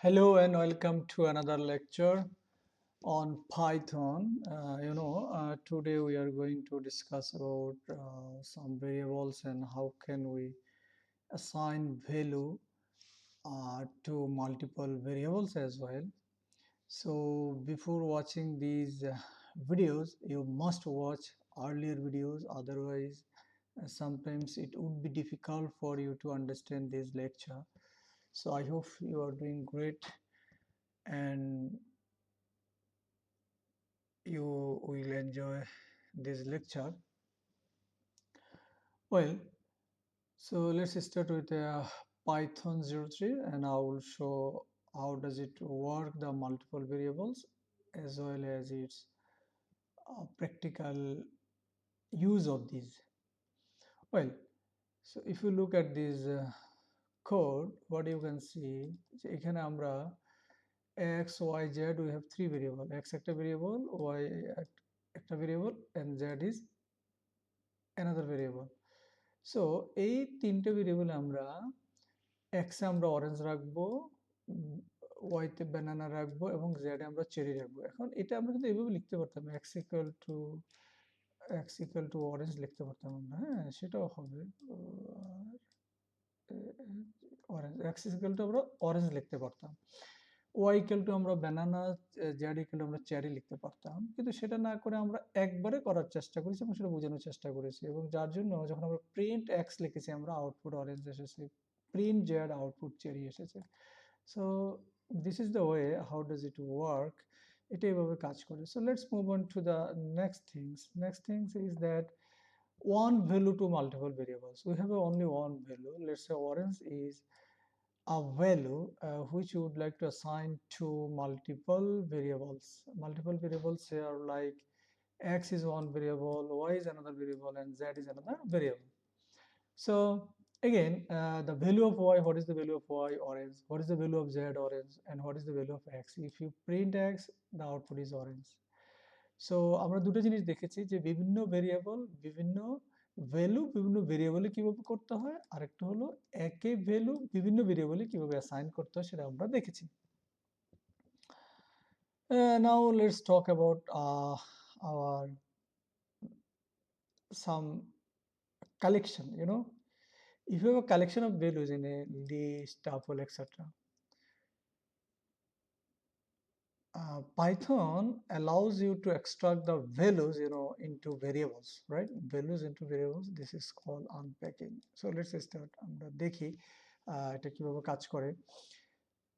Hello and welcome to another lecture on Python. Today we are going to discuss about some variables and how can we assign value to multiple variables as well. So before watching these videos, you must watch earlier videos, otherwise sometimes it would be difficult for you to understand this lecture. So I hope you are doing great and you will enjoy this lecture. Well, so let's start with Python 03 and I will show how does it work the multiple variables as well as its practical use of these. Well, so if you look at this code, what you can see এখানে আমরা x y z we have three variable, x একটা variable, y একটা variable and z is another variable. So এই তিনটে ভেরিয়েবলে আমরা x এ আমরা orange রাখবো, y তে ব্যানানা রাখবো এবং z এ আমরা চেরি রাখবো। এখন এটা আমরা কিন্তু এইভাবে লিখতে পারতাম, x equal to অরেঞ্জ লিখতে পারতাম আমরা, হ্যাঁ সেটাও হবে অরেঞ্জ, x equal to আমরা অরেঞ্জ লিখতে পারতাম, y equal to আমরা ব্যানানা, z equal to আমরা চেরি লিখতে পারতাম, কিন্তু সেটা না করে আমরা একবারে করার চেষ্টা করেছি এবং সেটা বোঝানোর চেষ্টা করেছি এবং যার জন্য যখন আমরা প্রিন্ট x লিখেছি আমরা আউটপুট অরেঞ্জ এসেছে, প্রিন্ট z আউটপুট চেরি এসেছে। So this is the way how does it work, এটা এভাবে কাজ করে। So let's move on to the next things is that one value to multiple variables. We have only one value. Let's say orange is a value which you would like to assign to multiple variables. Multiple variables here like x is one variable, y is another variable, and z is another variable. So again, the value of y, what is the value of y? Orange. What is the value of z? Orange. And what is the value of x? If you print x, the output is orange. So আমরা দুটো জিনিস দেখেছি যে বিভিন্ন variable বিভিন্ন value বিভিন্ন ভেরিয়েবলে কিভাবে করতে হয়, আরেকটা হলো একই ভ্যালু বিভিন্ন ভেরিয়েবলে কিভাবে অ্যাসাইন করতে হয় সেটা আমরা দেখেছি। Now let's talk about our some collection. If you have a collection of values in a list, tuple, etc., Python allows you to extract the values, into variables, right? Values into variables. This is called unpacking. So let's start. আমরা দেখি এটা কিভাবে কাজ করে।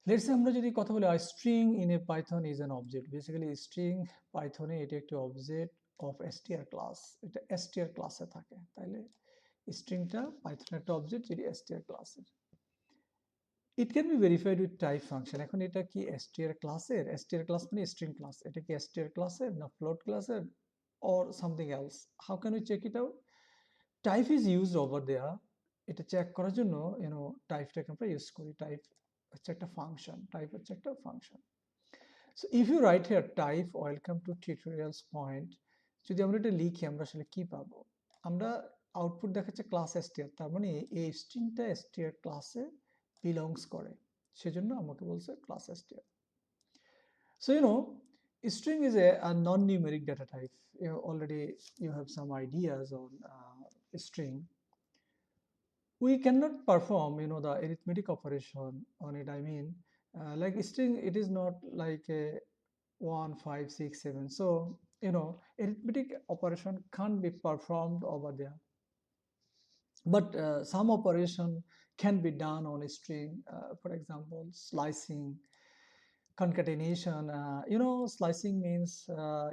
Let's say আমরা যদি কথা বলি, a string in a Python is an object. Basically, string Python এ এটি একটি object of str class. এটা str ক্লাসে থাকে। তাইলে স্ট্রিংটা Python একটা object যেটি str ক্লাসের। It can be verified with type function. এখন এটা কি str ক্লাসের? str class মানে string class. এটা কি str ক্লাসের না float ক্লাসের or something else? How can we check it out? Type is used over there. এটা চেক করার জন্য টাইপটাকে আমরা ইউজ করি। টাইপ হচ্ছে একটা ফাংশন, টাইপ হচ্ছে একটা function. So if you write here type welcome to Tutorials Point, যদি আমরা এটা লিখি আমরা আসলে কি পাবো? আমরা আউটপুট দেখাচ্ছে ক্লাস str, তার মানে এই স্ট্রিংটা str ক্লাসে belongs করে, সেজন্য আমাকে বলছে class str. So string is a non-numeric data type. Already you have some ideas on string. We cannot perform the arithmetic operation on it. I mean, like string, it is not like a 1 5 6 7. So arithmetic operation can't be performed over there, but some operation can be done on a string. For example, slicing, concatenation. Slicing means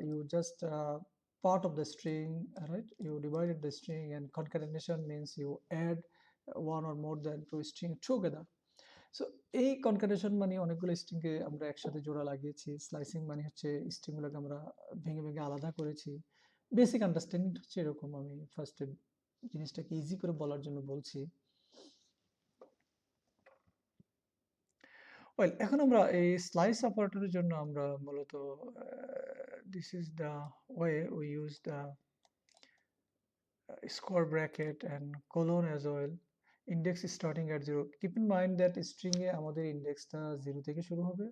you just part of the string, right? You divided the string, and concatenation means you add one or more than two string together. So এই কনকাটেশন মানে অনেকগুলো স্ট্রিংকে আমরা একসাথে জোড়া লাগিয়েছি, slicing মানে হচ্ছে স্ট্রিংগুলোকে আমরা ভেঙে ভেঙে আলাদা করেছি। বেসিক আন্ডারস্ট্যান্ডিং হচ্ছে এরকম, আমি ফার্স্টে জিনিসটাকে ইজি করে বলার জন্য বলছি। ওয়েল, এখন আমরা এই স্লাইস অপারেটরের জন্য আমরা মূলত this is the way we use the square bracket and colon as well. Index starting at 0, keep in mind that string এ আমাদের ইন্ডেক্সটা 0 থেকে শুরু হবে,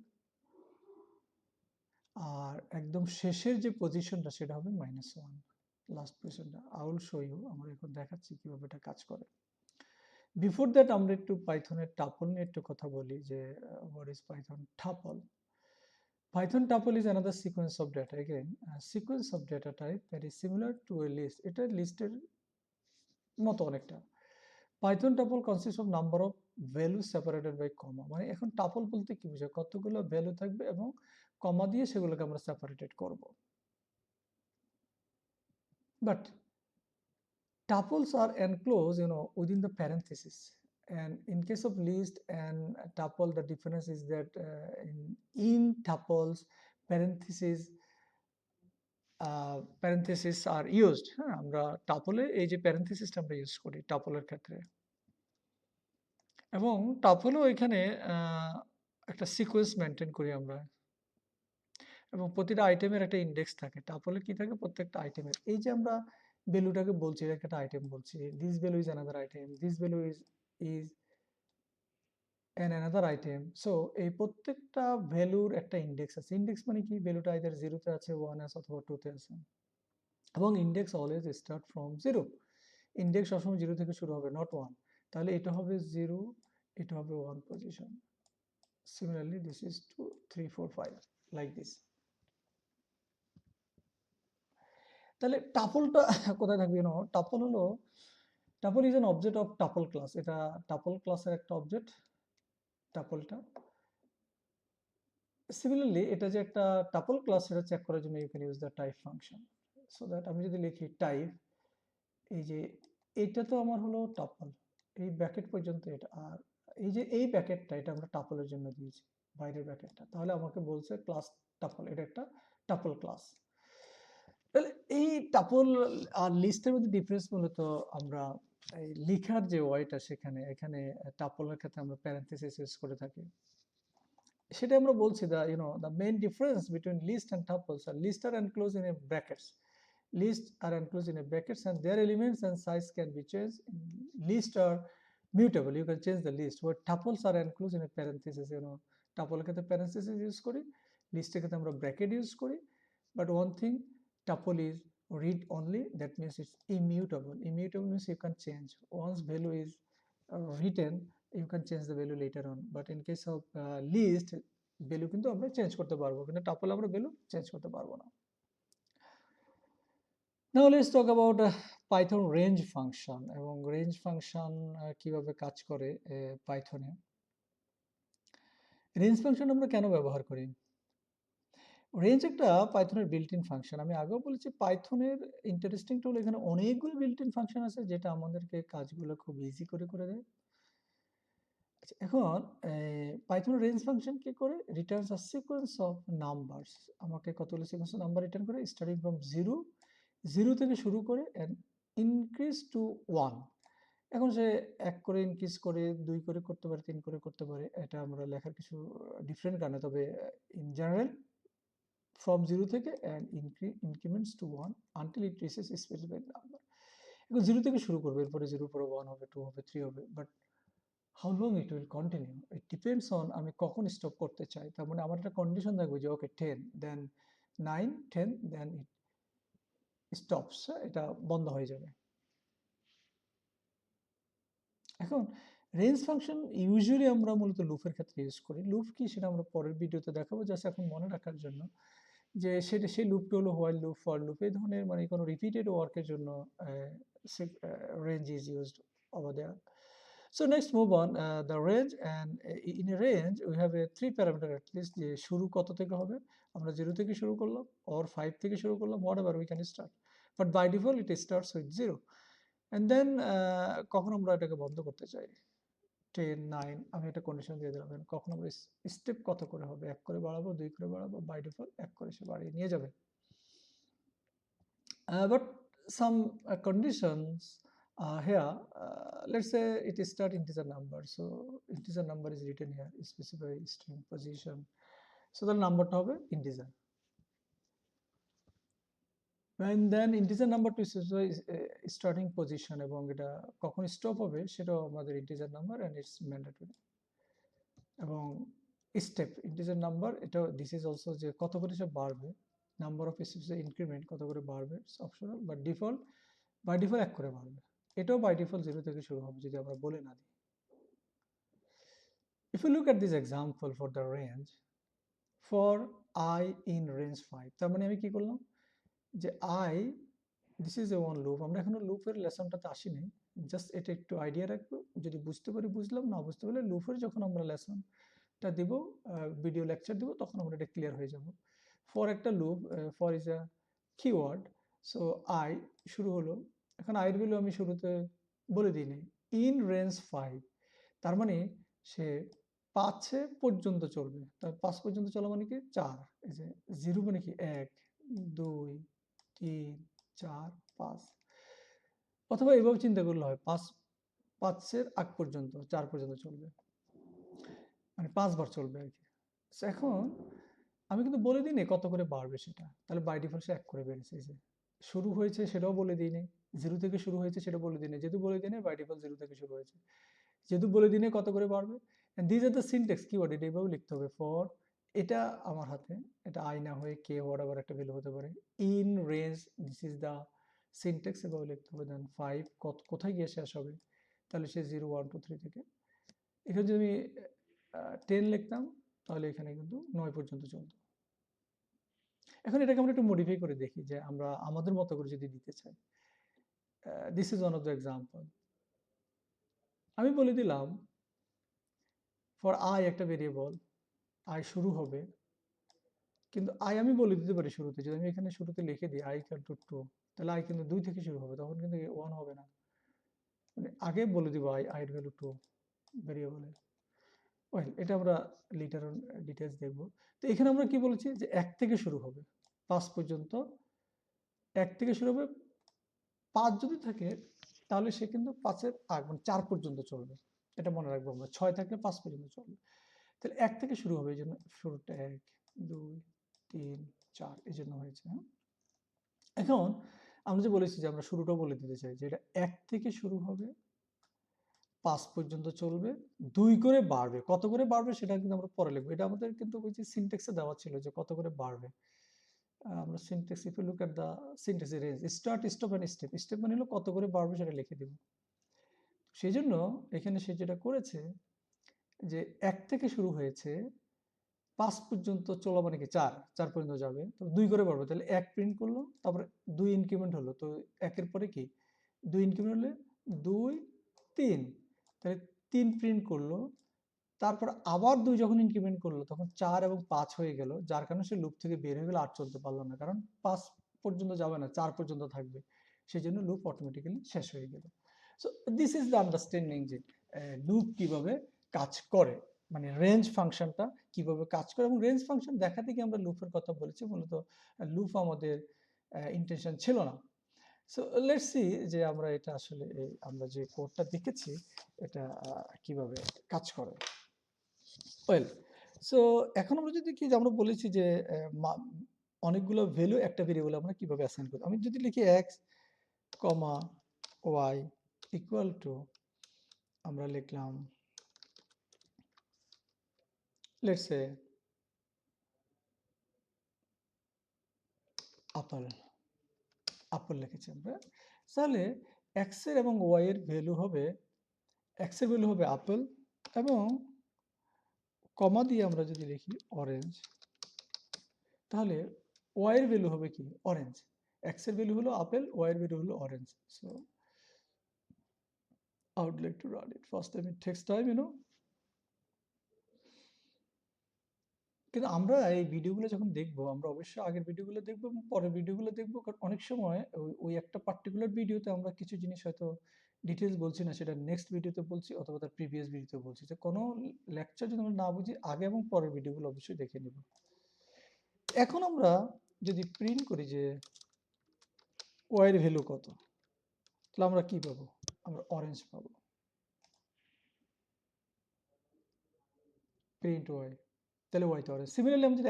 আর একদম শেষের যে পজিশনটা সেটা হবে -1, লাস্ট পজিশনটা। আই উইল শো ইউ, আমরা এখন দেখাচ্ছি কিভাবে এটা কাজ করে। বিফোর দ্যাট আমরা একটু পাইথনের টাপল নিয়ে একটু কথা বলি, যে what is Python tuple. Python tuple is another sequence of data. Again, a sequence of data type that is similar to a list. এটা লিস্টের মতো অনেকটা। Python tuple consists of number of values separated by comma. মানে এখন tuple বলতে কি বোঝায়, কতগুলো ভ্যালু থাকবে এবং কমা দিয়ে সেগুলোকে আমরা সেপারেটেড করব। But tuples are enclosed, within the parenthesis. And in case of list and tuple, the difference is that in tuples, parentheses parenthesis are used. হ্যাঁ, আমরা টাপলে এই যে প্যারেনথেসিসটা আমরা ইউজ করি টাপলের ক্ষেত্রে, এবং টাপলেও এখানে একটা সিকোয়েন্স মেনটেন করি আমরা, এবং প্রতিটা আইটেমের একটা ইন্ডেক্স থাকে। টাপলে কি থাকে, প্রত্যেকটা আইটেমের এই যে আমরা ভ্যালুটাকে বলছি, এটা একটা আইটেম বলছি, this value is another item, this value is an another item. So এই প্রত্যেকটা ভ্যালুর একটা ইন্ডেক্স আছে। ইন্ডেক্স মানে কি, ভ্যালুটা আইদার 0-তে আছে, 1 আছে অথবা 2-তে আছে, এবং index always start from 0। Index সবসময় 0 থেকে শুরু হবে, নট 1। তাহলে এটা হবে 0, এটা হবে 1 position. Similarly this is 2, 3, 4, 5 like this. তাহলে টাপলটা কোথায় থাকবে? টাপল হলো, tuple is an object of tuple class. এটা টাপল ক্লাসের একটা অবজেক্ট টাপলটা। সিমিলারলি এটা যে একটা টাপল ক্লাস, সেটা চেক করার জন্য you can use the type function. So that আমি যদি লিখি টাইপ, এই যে এটা তো আমার হলো টাপল, এই ব্র্যাকেট পর্যন্ত এটা, আর এই যে এই ব্র্যাকেটটা এটা আমরা টাপলের জন্য দিয়েছি, বাইরের ব্র্যাকেটটা। তাহলে আমাকে বলছে ক্লাস টাপল, এটা একটা টাপল ক্লাস। তাহলে এই টাপল আর লিস্টের মধ্যে ডিফারেন্স মূলত আমরা এই লেখার যে ওয়াইটা, সেখানে এখানে টাপলের ক্ষেত্রে আমরা প্যারেনথেসিস ইউজ করে থাকি। সেটা আমরা বলছি the main difference between list and tuples are list are enclosed in a brackets. Lists are enclosed in a brackets and their elements and size can be changed. List are mutable, you can change the list. Where tuples are enclosed in a parenthesis, tuple ক্ষেত্রে parenthesis use করি, list ক্ষেত্রে আমরা bracket use করি। But one thing, tuple is read only, that means it's immutable. Immutable means you can change. Once value is written, you can change the value later on. But in case of list, value কিন্তু আমরা change করতে পারবো, কিন্তু tuple আমরা value change করতে পারবো না। Now let's talk about Python range function, এবং range function কিভাবে কাজ করে পাইথনে। range function আমরা কেন ব্যবহার করি? রেঞ্জ একটা পাইথনের বিল্ট ইন ফাংশন। আমি আগেও বলেছি, পাইথনের ইন্টারেস্টিং টুল, এখানে অনেকগুলো বিল্ট ইন ফাংশন আছে যেটা আমাদেরকে কাজগুলো খুব ইজি করে করে দেয়। আচ্ছা, এখন পাইথন রেঞ্জ ফাংশন কি করে, Returns a sequence of numbers. আমাকে কতগুলো সিকোয়েন্স অফ নাম্বার রিটার্ন করে, স্টার্টিং ফ্রম 0 থেকে শুরু করে এন্ড ইনক্রিজ টু 1। এখন সে 1 করে ইনক্রিজ করে, 2 করে করতে পারে, 3 করে করতে পারে, এটা আমরা লেখার কিছু ডিফারেন্ট কারণে, তবে ইন জেনারেল from 0 থেকে and increments to 1 until it reaches a specified number. এখন 0 থেকে শুরু করবে, এরপরে 0 পরে 1 হবে, 2 হবে, 3 হবে, but how long it will continue, it depends on আমি কখন স্টপ করতে চাই। তার মানে আমার একটা কন্ডিশন থাকবে যে ওকে 10, দেন 9, 10, দেন ইট স্টপস, এটা বন্ধ হয়ে যাবে। এখন রেঞ্জ ফাংশন ইউজুয়ালি আমরা মূলত লুপের ক্ষেত্রে ইউজ করি। লুপ কি সেটা আমরা পরের ভিডিওতে দেখাবো, জাস্ট এখন মনে রাখার জন্য যে সেই লুপটা হলো হোয়াইল লুপ, ফর লুপ, এই ধরনের মানে কোনো রিপিটেড ওয়ার্কের জন্য range is used over there. So next move on the range, and in a range we have a 3 parameter at least, যে শুরু কত থেকে হবে, আমরা 0 থেকে শুরু করলাম or 5 থেকে শুরু করলাম, whatever we can start, but by default it starts with 0, and then কখন আমরা এটাকে বন্ধ করতে চাই, 10, 9, আমি একটা কন্ডিশন দিয়ে দিলাম, কখন আমরা স্টেপ কত করে হবে, 1 করে বাড়াবো, 2 করে বাড়াবো, বাই ডিফল্ট 1 করে সে বাড়িয়ে নিয়ে যাবে। But some conditions here, let's say it is start integer number, so integer number is written here, specify string position, so the number টা হবে integer। and then integer number to starting position এবং এটা কখন stop হবে সেটাও আমাদের integer number and it's mandatory এবং step integer number এটা দিস ইজ অলসো যে কত করে সে বাড়বে নাম্বার অফ স্টেপস ইনক্রিমেন্ট কত করে বাড়বে it's optional but default by default এক করে বাড়বে এটাও বাই ডিফল্ট 0 থেকে শুরু হবে যদি আমরা বলে না দিই if you look at this example for the range for I in range 5 তার মানে আমি কি করলাম যে I this is a one loop আমরা এখনো লুপের লেসনটাতে আসিনি জাস্ট এটা একটু আইডিয়া রাখবো যদি বুঝতে পারি বুঝলাম না বুঝতে পারলে লুপের যখন আমরা লেসনটা দিব ভিডিও লেকচার দিব তখন আমরা এটা ক্লিয়ার হয়ে যাব ফর একটা loop for is a keyword so I শুরু হলো এখন আইয়ের ভ্যালু আমি শুরুতে বলে দিই নি ইন রেঞ্জ 5 তার মানে সে 5 পর্যন্ত চলবে তার 5 পর্যন্ত চলা মানে কি 4 এই যে 0 মানে কি 1 2 3 4 5 অথবা এভাবে চিন্তা করলে হয় 5 এর আগ পর্যন্ত 4 পর্যন্ত চলবে মানে 5 বার চলবে আর কি এখন আমি কিন্তু বলে দিই কত করে বাড়বে সেটা তাহলে বাই ডিফল্ট সে 1 করে বেড়েছে এই যে শুরু হয়েছে সেটাও বলে দিই 0 থেকে শুরু হয়েছে সেটা বলে দিই যেহেতু বলে দিই বাই ডিফল্ট 0 থেকে শুরু হয়েছে যেহেতু বলে দিই কত করে বাড়বে and this are the syntax keyword এটা এভাবে লিখতে হবে ফর এটা আমার হাতে এটা আই না হয়ে কে হোয়াটএভার একটা ভ্যালু হতে পারে in range this is the syntax এভাবে লিখতে হবে দেন 5 কোথায় গিয়ে শেষ হবে তাহলে সে 0 1 2 3 থেকে এখানে যদি আমি 10 লিখতাম তাহলে এখানে কিন্তু 9 পর্যন্ত চলতো এখন এটাকে আমরা একটু মডিফাই করে দেখি যে আমরা আমাদের মতো করে যদি দিতে চাই this is one of the example আমি বলে দিলাম ফর আই একটা ভেরিয়েবল আই শুরু হবে কিন্তু আই আমি বলে দিতে পারি শুরুতে যদি আমি এখানে শুরুতে লিখে দিই আই ইকুয়াল টু 2 তাহলে আই কিন্তু 2 থেকে শুরু হবে তখন কিন্তু 1 হবে না মানে আগে বলে দিব আই এর ভ্যালু 2 ভেরিয়েবলের ওয়েল এটা আমরা লিটার অন ডিটেইলস দেখব তো এখানে আমরা কি বলেছি যে 1 থেকে শুরু হবে 5 পর্যন্ত 1 থেকে শুরু হবে 5 যদি থাকে তাহলে সে কিন্তু 5 এর আগ মানে 4 পর্যন্ত চলবে এটা মনে রাখবো আমরা 6 থাকলে 5 পর্যন্ত চলবে তাহলে 1 থেকে শুরু হবে এই জন্য শুরুটা 1 2 3 4 এই জন্য হয়েছে হ্যাঁ এখন আমরা যে বলেছি যে আমরা শুরুটাও বলে দিতে চাই যে এটা 1 থেকে শুরু হবে 5 পর্যন্ত চলবে 2 করে বাড়বে কত করে বাড়বে সেটা কিন্তু আমরা পরে লিখবো এটা আমাদের কিন্তু ওই যে সিনট্যাক্সে দেওয়া ছিল যে কত করে বাড়বে আমরা syntax if you look at the syntax range start stop and step step মানে হলো কত করে বাড়বে সেটা লিখে দেব সেজন্য এখানে সে যেটা করেছে যে 1 থেকে শুরু হয়েছে 5 পর্যন্ত চলা মানে কি 4 4 পর্যন্ত যাবে তো 2 করে বাড়বে তাহলে 1 প্রিন্ট করলো তারপরে 2 ইনক্রিমেন্ট হলো তো 1 এর পরে কি 2 ইনক্রিমেন্ট হলে 2 3 তাহলে 3 প্রিন্ট করলো তারপর আবার 2 যখন ইনক্রিমেন্ট করলো তখন 4 এবং 5 হয়ে গেল যার কারণে সে লুপ থেকে বের হয়ে গেল আর চলতে পারলো না কারণ 5 পর্যন্ত যাবে না 4 পর্যন্ত থাকবে সেজন্য লুপ অটোমেটিক্যালি শেষ হয়ে গেল so this is the understanding যে লুপ কিভাবে কাজ করে মানে রেঞ্জ ফাংশনটা কিভাবে কাজ করে এবং রেঞ্জ ফাংশন দেখাতে কি আমরা লুপের কথা বলেছি মূলত লুপ আমাদের ইন্টেনশন ছিল না সো লেটস সি যে আমরা এটা আসলে আমরা যে কোডটা দেখেছি এটা কিভাবে কাজ করে ওয়েল সো এখন আমরা যদি কি আমরা বলেছি যে অনেকগুলো ভ্যালু একটা ভেরিয়েবল আমরা কিভাবে অ্যাসাইন করব আমি যদি লিখি x, y ইকুয়াল টু আমরা লিখলাম লেটস সে আপেল আপেল লিখেছি আমরা তাহলে x এর এবং y এর ভ্যালু হবে x এর ভ্যালু হবে আপেল এবং কমা দিয়ে আমরা যদি লিখি অরেঞ্জ তাহলে y এর ভ্যালু হবে কি অরেঞ্জ x এর ভ্যালু হলো আপেল y এর ভ্যালু হলো orange so I would like to run it first time it takes time কিন্তু আমরা এই ভিডিওগুলো যখন দেখবো আমরা অবশ্যই আগের ভিডিওগুলো দেখবো এবং পরের ভিডিওগুলো দেখবো কারণ অনেক সময় ওই একটা পার্টিকুলার ভিডিওতে আমরা কিছু জিনিস হয়তো ডিটেলস বলছি না সেটা নেক্সট ভিডিওতে বলছি অথবা তার প্রিভিয়াস ভিডিওতে বলছি যে কোনো লেকচার যদি আমরা না বুঝি আগে এবং পরের ভিডিওগুলো অবশ্যই দেখে নিব এখন আমরা যদি প্রিন্ট করি যে y এর ভ্যালু কত তাহলে আমরা কি পাবো আমরা অরেঞ্জ পাবো প্রিন্ট y তাহলে y তো অরেঞ্জ সিমিলারলি আমরা যদি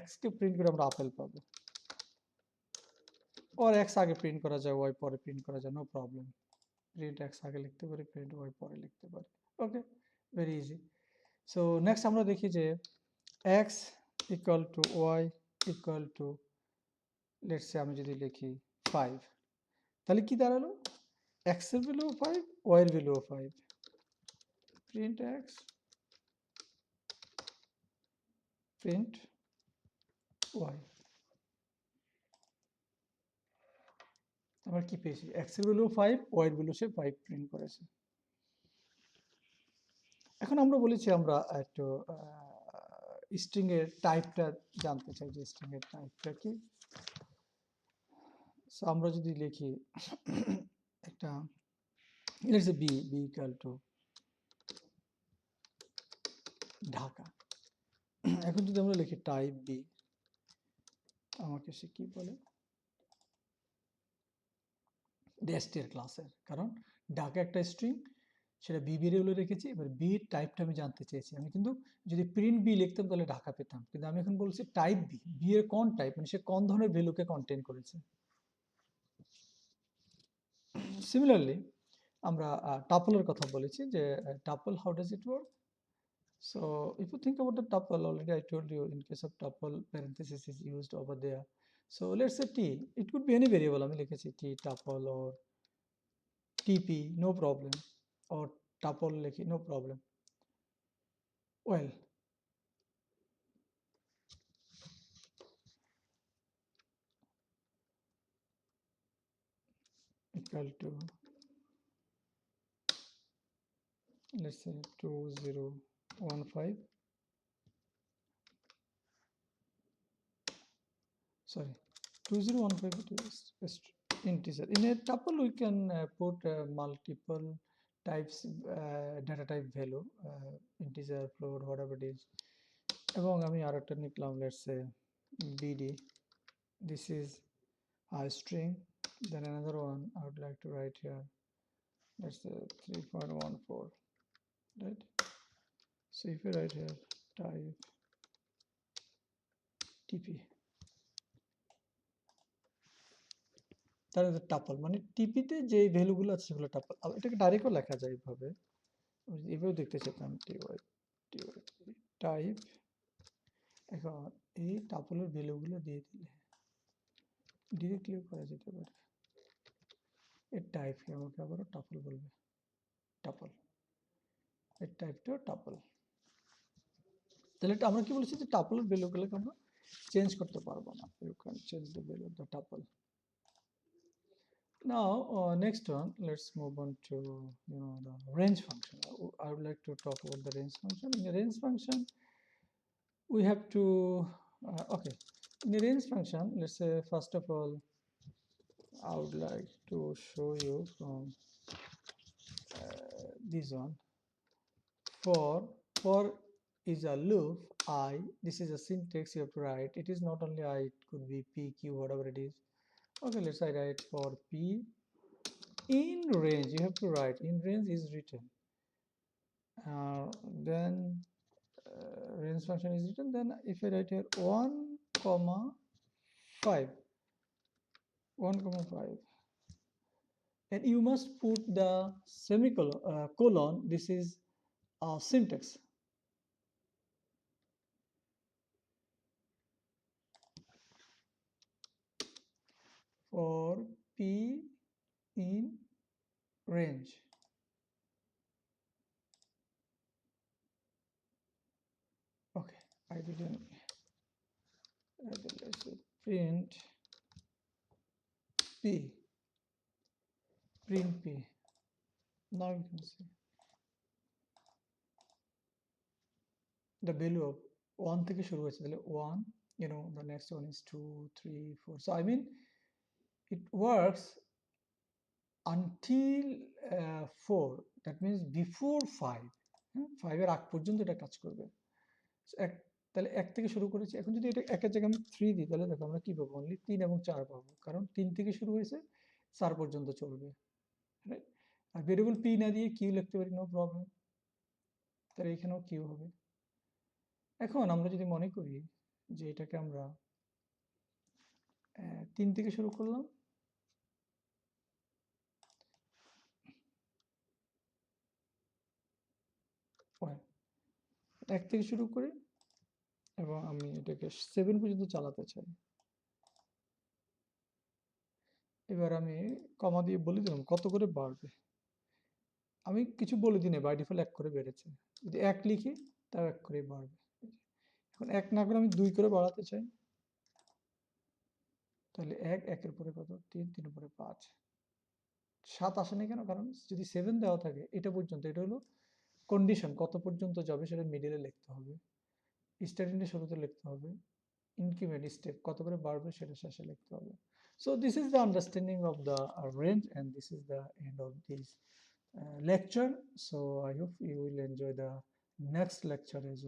x কে প্রিন্ট করে আমরা আপেল পাবো और x আগে প্রিন্ট করা যায়, y পরে প্রিন্ট করা যায়, নো প্রবলেম। প্রিন্ট x আগে লিখতে পারি, প্রিন্ট y পরে লিখতে পারি। ওকে, ভেরি ইজি। সো নেক্সট আমরা দেখি যে x equal to y equal to, let's say আমি যদি লিখি 5, তাহলে কি দাঁড়ালো? x এর ভ্যালু 5, y এর value 5, print x print y। আমরা কি পেয়েছি? x এর ভ্যালু 5, y এর ভ্যালু সে 5 প্রিন্ট করেছে। এখন আমরা বলেছি আমরা একটু স্ট্রিং এর টাইপটা জানতে চাই, যে স্ট্রিং এর টাইপটা কি। সো আমরা যদি লিখি একটা, let's say b equal to Dhaka. এখন যদি আমরা লিখি টাইপ বি, আমাকে সে কি বলে? ডেস্টের ক্লাসের, কারণ ঢাকা একটা স্ট্রিং, সেটা বি ভেরিয়েবলে রেখেছি। এবার বি টাইপটা আমি জানতে চেয়েছি। আমি কিন্তু যদি প্রিন্ট বি লিখতাম তাহলে ঢাকা পেতাম, কিন্তু আমি এখন বলছি টাইপ বি, বি এর কোন টাইপ, মানে সে কোন ধরনের ভ্যালুকে কন্টেইন করেছে। সিমিলারলি আমরা টাপলের কথা বলেছি, যে tuple, how does it work? So if you think about the tuple, already I told you in case of tuple, parenthesis is used over there. So let's say t, it could be any variable. আমি লিখেছি t tuple or tp, no problem, or tuple লিখি, no problem. Well, equal to, let's say 2015, sorry, 2015 is integer. In a tuple we can put multiple types, data type value, integer, float, whatever it is. এবং আমি আরেকটা লিখলাম, let's say bd, this is a string. Then another one I would like to write here, let's say 3.14, right? So if you write here type tp, তাহলে tuple মানে টিপিতে যে ভ্যালুগুলো আছে সেগুলো tuple. এটাকে ডাইরেক্টও লেখা যায় এইভাবে, এভাবেও দেখতে চাইতাম, টাইপ। এখন এই টাপলের ভ্যালুগুলো দিয়ে দিলে ডিরেক্টলিও করা যেতে পারে। এর টাইপকে আমাকে আবারও টাপল বলবে, টাপল, এর টাইপটাও টাপল। তাহলে আমরা কি বলেছি, যে টাপলের ভ্যালুগুলোকে আমরা চেঞ্জ করতে পারবো না। You can change the value of the tuple. Now next one, let's move on to the range function. I would like to talk about the range function. In the range function we have to okay, in the range function, let's say first of all I would like to show you from this one. For is a loop I, this is a syntax you have to write. It is not only I, it could be p, q, whatever it is. Okay, let's say write for p in range. You have to write in range is written, then range function is written. Then if I write here 1 comma 5, 1 comma 5, and you must put the semicolon, colon. This is syntax. For p in range. Okay, I didn't, let's say print p, print p. Now you can see the value of 1 থেকে শুরু হয়েছে, তাহলে 1, the next one is 2, 3, 4. So I mean it works until 4, that means before 5, 5 এর আগ পর্যন্ত এটা কাজ করবে। তাহলে 1 থেকে শুরু করেছি। এখন যদি এটা 1 এর জায়গায় আমি 3 দিই, তাহলে দেখো আমরা কি পাবো, অনলি 3 এবং 4 পাবো, কারণ 3 থেকে শুরু হয়েছে, 4 পর্যন্ত চলবে, রাইট? আর ভেরিয়েবল p না দিয়ে q লিখতে পারি, নো প্রবলেম। তাহলে এখানেও q হবে। এখন আমরা যদি মনে করি যে এটাকে আমরা 3 থেকে শুরু করলাম, এক থেকে শুরু করি এবং আমি এটাকে 7 পর্যন্ত চালাতে চাই। এবার আমি কমা দিয়ে বলে দিলাম কত করে বাড়বে। আমি কিছু বলে দিই না, বাই ডিফল্ট 1 করে বেড়েছে। যদি 1 লিখি তাও 1 করেই বাড়বে। এখন 1 না করে আমি 2 করে বাড়াতে চাই, তাহলে 1, 1-এর পরে কত, 3, 3-এর পরে 5, 7 আসেনি কেন? কারণ যদি 7 দেওয়া থাকে এটা পর্যন্ত, এটা হলো কন্ডিশন, কত পর্যন্ত যাবে সেটা মিডিলে লিখতে হবে, স্টার্টিংয়ের শুরুতে লিখতে হবে, ইনক্রিমেন্ট স্টেপ কত করে বাড়বে সেটা শেষে লিখতে হবে। So this is the understanding of the range, and this is the end of this lecture. So I hope you will enjoy the next lecture as well.